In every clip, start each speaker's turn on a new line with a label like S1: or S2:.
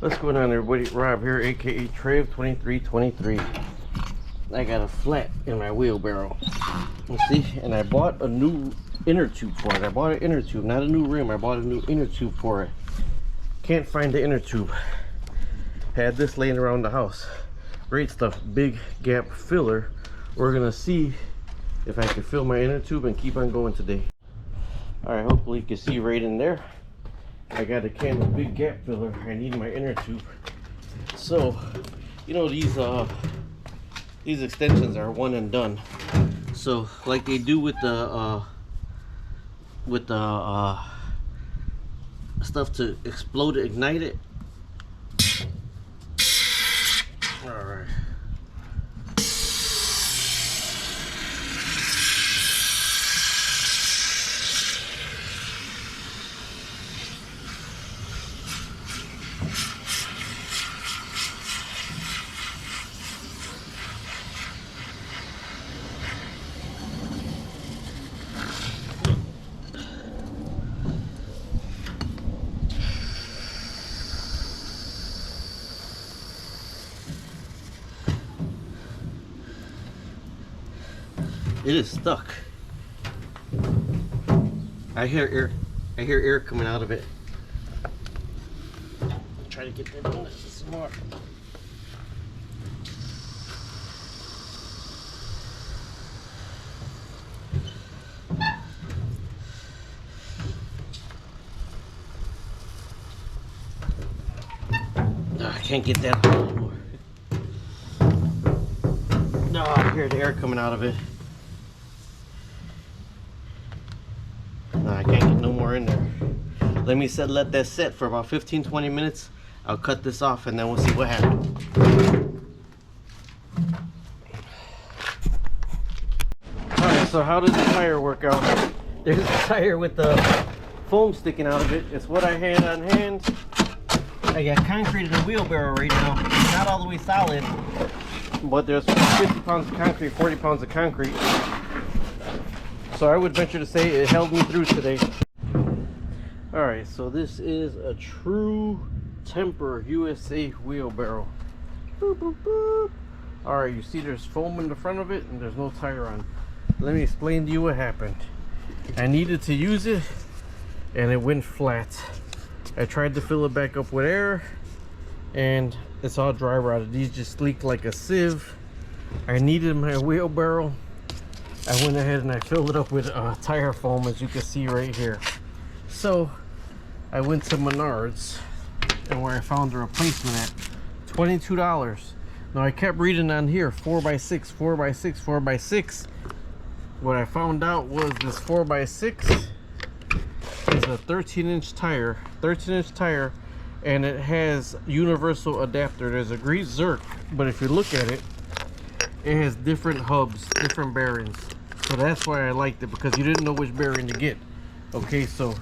S1: What's going on, everybody? Rob here, aka Trave2323. I got a flat in my wheelbarrow. You see? And I bought a new inner tube for it. I bought an inner tube, not a new rim. I bought a new inner tube for it. Can't find the inner tube. Had this laying around the house. Great stuff. Big gap filler. We're gonna see if I can fill my inner tube and keep on going today. Alright, hopefully you can see right in there. I got a can of big gap filler. I need my inner tube. So, you know, these extensions are one and done. So, like they do with the stuff to explode it, ignite it. All right. It is stuck. I hear air coming out of it. Try to get that on some more. No, I can't get that on anymore. No, I hear the air coming out of it. No, I can't get no more in there. Let that set for about 15-20 minutes. I'll cut this off and then we'll see what happens. Alright, so how does the tire work out? There's a tire with the foam sticking out of it. It's what I had on hand. I got concrete in the wheelbarrow right now. It's not all the way solid, but there's 50 pounds of concrete, 40 pounds of concrete. So I would venture to say it held me through today. Alright, so this is a true Temp USA wheelbarrow. Boop, boop, boop. Alright, you see there's foam in the front of it and there's no tire on. Let me explain to you what happened. I needed to use it and it went flat. I tried to fill it back up with air and it's all dry rotted. These just leaked like a sieve. I needed my wheelbarrow. I went ahead and I filled it up with tire foam, as you can see right here. So I went to Menards and where I found the replacement at $22. Now I kept reading on here 4x6, 4x6, 4x6. What I found out was this 4x6 is a 13-inch tire, and it has universal adapter. There's a grease Zerk, but if you look at it, it has different hubs, different bearings. So that's why I liked it, because you didn't know which bearing to get. Okay, so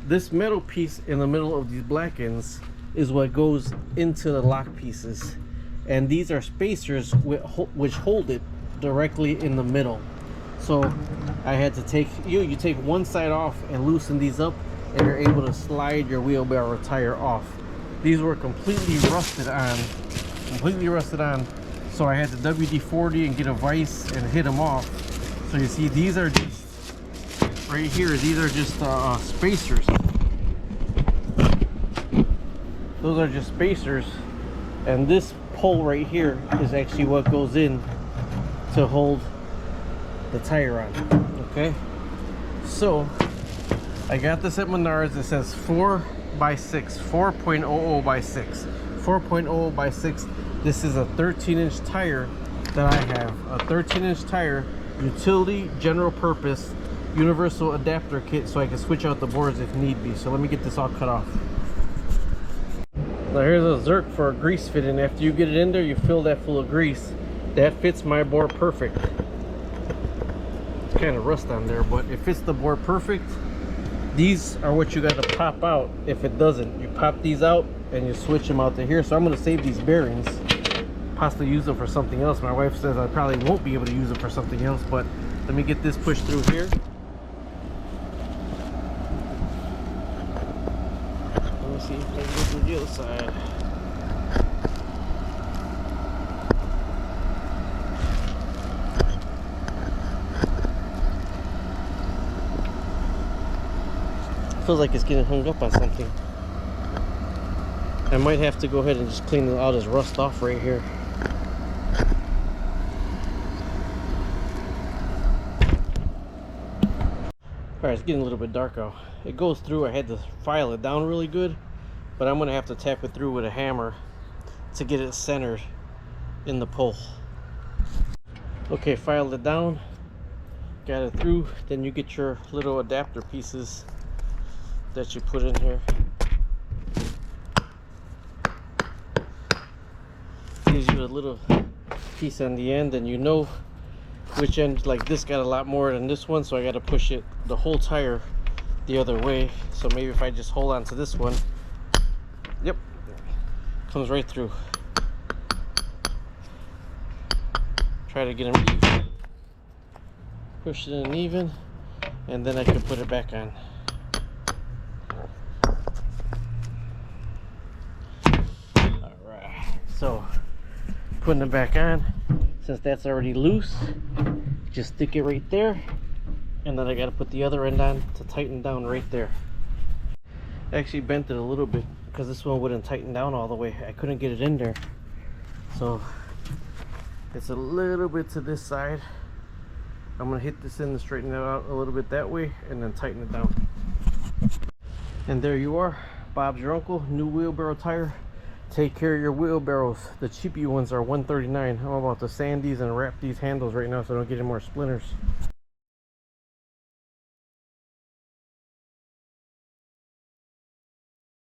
S1: this metal piece in the middle of these black ends is what goes into the lock pieces, and these are spacers which hold it directly in the middle. So I had to take you take one side off and loosen these up, and you're able to slide your wheelbarrow tire off. These were completely rusted on. So I had to WD-40 and get a vise and hit them off. So you see, these are just right here. These are just spacers. Those are just spacers, and this pole right here is actually what goes in to hold the tire on. Okay, so I got this at Menards. It says 4x6, 4.00 by 6, 4.00 by 6. This is a 13-inch tire that I have. A 13-inch tire, utility, general purpose, universal adapter kit, so I can switch out the boards if need be. So let me get this all cut off. Now here's a Zerk for a grease fit in. After you get it in there, you fill that full of grease. That fits my board perfect. It's kind of rust on there, but it fits the board perfect. These are what you got to pop out if it doesn't. You pop these out and you switch them out to here. So I'm going to save these bearings, possibly use them for something else. My wife says I probably won't be able to use them for something else, but let me get this pushed through here. Let me see if I go to the other side. Feels like it's getting hung up on something. I might have to go ahead and just clean all this rust off right here. Alright, it's getting a little bit dark out. It goes through. I had to file it down really good, but I'm going to have to tap it through with a hammer to get it centered in the pole. Okay, filed it down, got it through. Then you get your little adapter pieces that you put in here. Gives you a little piece on the end, and you know which end. Like this got a lot more than this one, so I got to push it the whole tire the other way. So maybe if I just hold on to this one, yep, comes right through. Try to get them even, push it in even, and then I can put it back on. Alright, so putting it back on, since that's already loose, just stick it right there, and then I got to put the other end on to tighten down right there. I actually bent it a little bit because this one wouldn't tighten down all the way. I couldn't get it in there, so it's a little bit to this side. I'm gonna hit this in and straighten it out a little bit that way, and then tighten it down. And there you are, Bob's your uncle, new wheelbarrow tire. Take care of your wheelbarrows. The cheapy ones are $139. I'm about to sand these and wrap these handles right now so I don't get any more splinters.